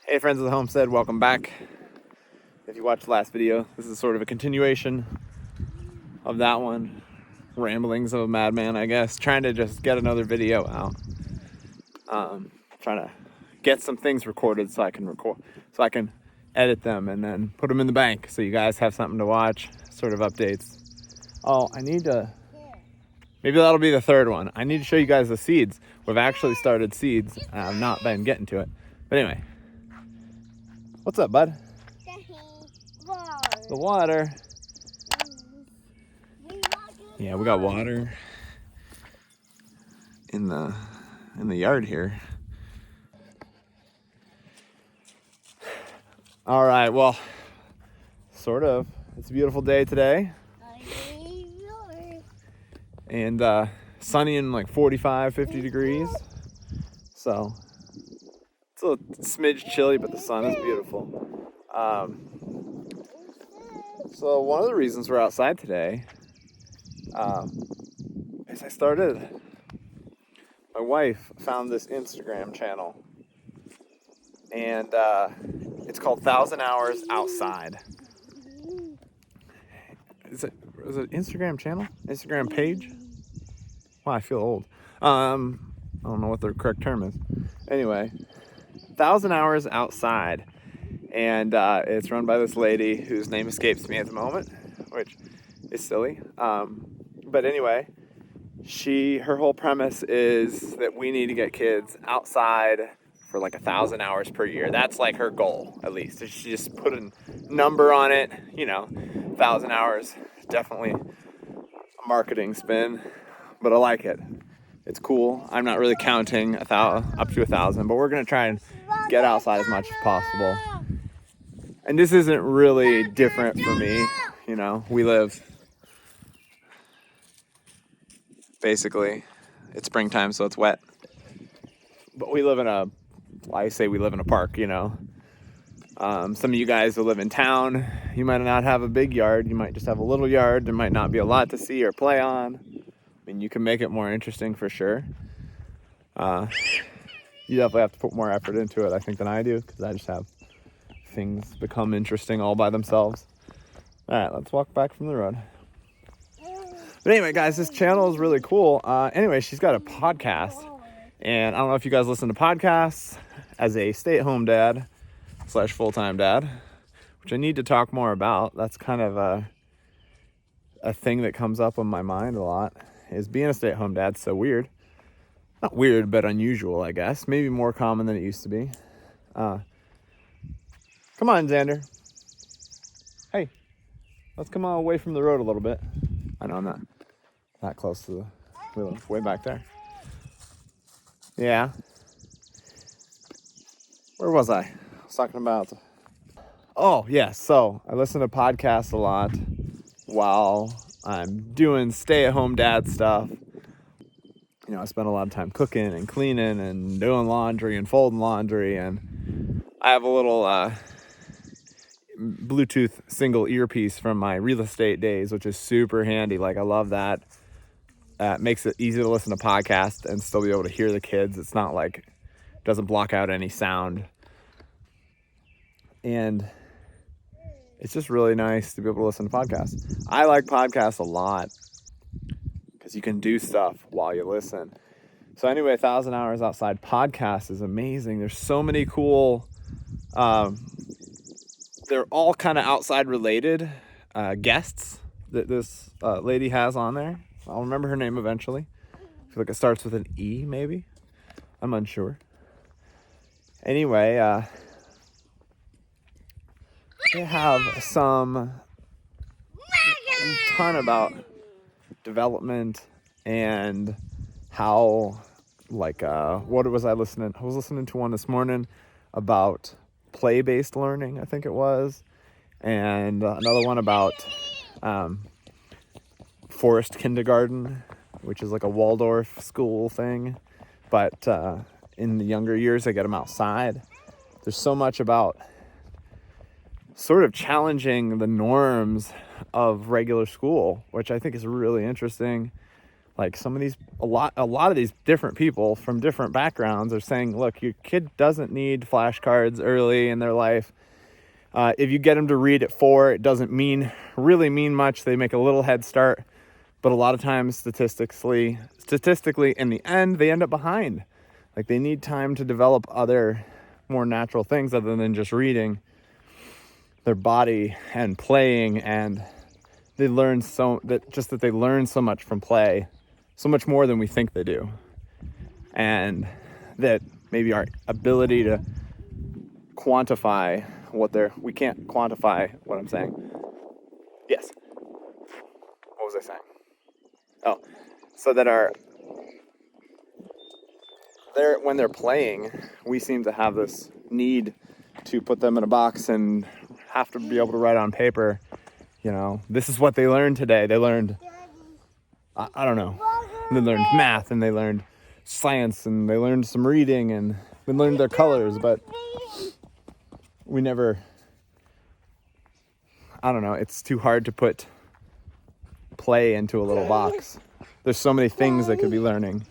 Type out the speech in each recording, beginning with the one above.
Hey friends of the homestead, welcome back. If you watched the last video, this is sort of a continuation of that one. Ramblings of a madman, I guess. Trying to just get another video out. Trying to get some things recorded so I can edit them and then put them in the bank so you guys have something to watch, sort of updates. Oh, maybe that'll be the third one. I need to show you guys the seeds. We've actually started seeds. I've not been getting to it. But anyway. What's up, bud? The water. Yeah, we got water in the yard here. All right, well, sort of. It's a beautiful day today. And sunny and like 45, 50 degrees. So it's a little smidge chilly, but the sun is beautiful. So one of the reasons we're outside today is my wife found this Instagram channel, and it's called 1,000 Hours Outside. Is it Instagram channel? Instagram page? Wow, I feel old. I don't know what the correct term is. Anyway, 1,000 Hours Outside. And it's run by this lady whose name escapes me at the moment, which is silly. But anyway, her whole premise is that we need to get kids outside for like 1,000 hours per year. That's like her goal, at least. She just put a number on it, 1,000 hours. Definitely a marketing spin, but I like it. It's cool. I'm not really counting up to 1,000, but we're gonna try and get outside as much as possible. And this isn't really different for me, we live, basically, it's springtime, so it's wet. But we live in a park, Some of you guys who live in town, you might not have a big yard, you might just have a little yard, there might not be a lot to see or play on. I mean, you can make it more interesting for sure. You definitely have to put more effort into it, I think, than I do, because I just have things become interesting all by themselves. All right, let's walk back from the road. But anyway, guys, this channel is really cool. Anyway, she's got a podcast, and I don't know if you guys listen to podcasts as a stay-at-home dad / full-time dad, which I need to talk more about. That's kind of a thing that comes up in my mind a lot, is being a stay-at-home dad. So weird. Not weird, but unusual, I guess. Maybe more common than it used to be. Come on, Xander. Hey, let's come on away from the road a little bit. I know I'm not that close to the way back there. Yeah. Where was I? I was talking about. Oh, yeah. So I listen to podcasts a lot while I'm doing stay-at-home dad stuff. I spend a lot of time cooking and cleaning and doing laundry and folding laundry, and I have a little Bluetooth single earpiece from my real estate days, which is super handy. Like, I love that. Makes it easy to listen to podcasts and still be able to hear the kids. It's not like, it doesn't block out any sound. And it's just really nice to be able to listen to podcasts. I like podcasts a lot because you can do stuff while you listen. So anyway, 1,000 Hours Outside podcast is amazing. There's so many cool, they're all kind of outside related guests that this lady has on there. I'll remember her name eventually. I feel like it starts with an E, maybe. I'm unsure. Anyway, they have a ton about development and how, what was I listening? I was listening to one this morning about play-based learning, I think it was, and another one about forest kindergarten, which is like a Waldorf school thing, but in the younger years they get them outside. There's so much about sort of challenging the norms of regular school, which I think is really interesting. Like a lot of these different people from different backgrounds are saying, look, your kid doesn't need flashcards early in their life. If you get them to read at 4, it doesn't really mean much. They make a little head start, but a lot of times statistically in the end, they end up behind. Like they need time to develop other more natural things other than just reading, their body and playing, and they learn that they learn so much from play, so much more than we think they do. And that maybe our ability to quantify we can't quantify what I'm saying. Yes. What was I saying? Oh, so that when they're playing, we seem to have this need to put them in a box and have to be able to write on paper, this is what they learned today. They learned, I don't know, they learned math and they learned science and they learned some reading and they learned their colors, but we never, I don't know, it's too hard to put play into a little box. There's so many things they could be learning.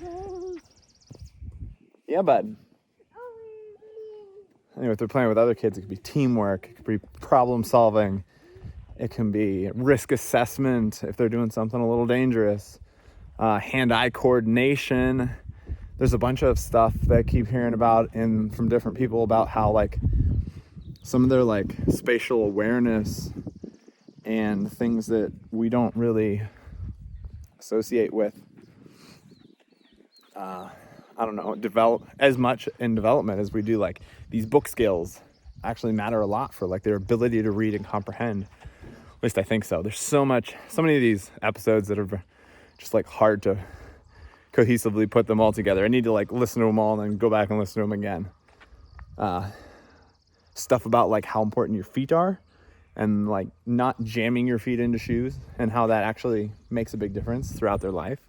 Yeah, bud. Anyway, if they're playing with other kids, it could be teamwork, it could be problem solving, it can be risk assessment if they're doing something a little dangerous, hand-eye coordination. There's a bunch of stuff that I keep hearing about from different people about how like some of their like spatial awareness and things that we don't really associate with I don't know, develop as much in development as we do. Like these book skills actually matter a lot for like their ability to read and comprehend. At least I think so. There's so many of these episodes that are just like hard to cohesively put them all together. I need to like listen to them all and then go back and listen to them again. Stuff about like how important your feet are and like not jamming your feet into shoes and how that actually makes a big difference throughout their life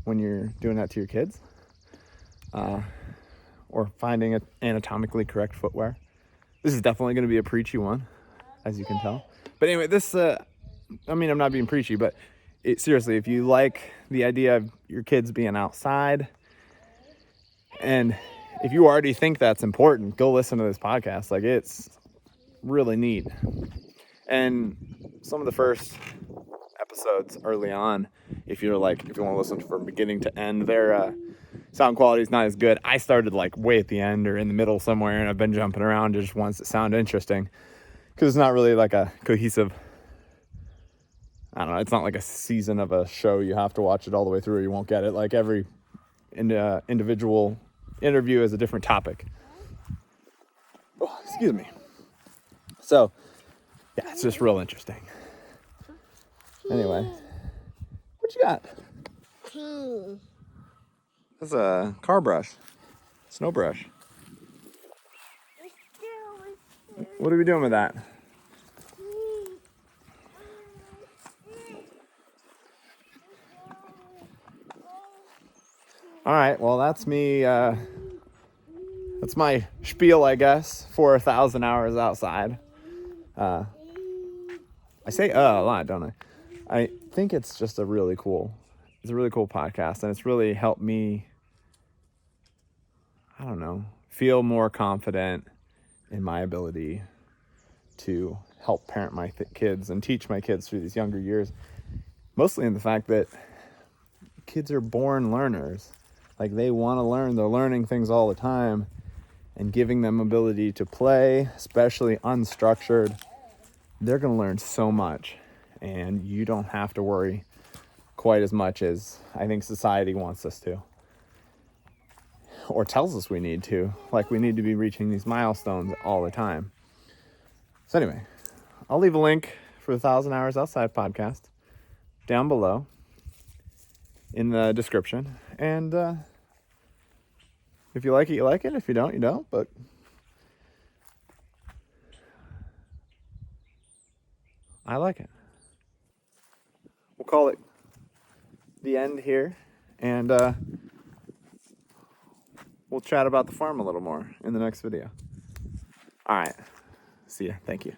when you're doing that to your kids. Or finding an anatomically correct footwear. This is definitely going to be a preachy one, as you can tell. But anyway, I'm not being preachy, but seriously, if you like the idea of your kids being outside, and if you already think that's important, go listen to this podcast. Like, it's really neat. And some of the first episodes early on, if you want to listen from beginning to end, their sound quality is not as good. I started like way at the end or in the middle somewhere, and I've been jumping around just ones that sound interesting because it's not really like a cohesive, I don't know, it's not like a season of a show. You have to watch it all the way through or you won't get it. Like every individual interview is a different topic. Oh, excuse me. So yeah, it's just real interesting. Anyway, what you got? That's a car brush, snow brush. What are we doing with that? All right, well, that's me. That's my spiel, I guess, for 1,000 hours outside. I say a lot, don't I? I think it's just a really cool podcast, and it's really helped me, I don't know, feel more confident in my ability to help parent my kids and teach my kids through these younger years. Mostly in the fact that kids are born learners. Like they want to learn. They're learning things all the time, and giving them ability to play, especially unstructured, they're going to learn so much, and you don't have to worry quite as much as I think society wants us to, or tells us we need to. Like we need to be reaching these milestones all the time. So anyway, I'll leave a link for the 1,000 Hours Outside podcast down below in the description. And if you like it, you like it. If you don't, you don't. But I like it. We'll call it the end here. And we'll chat about the farm a little more in the next video. All right. See ya. Thank you.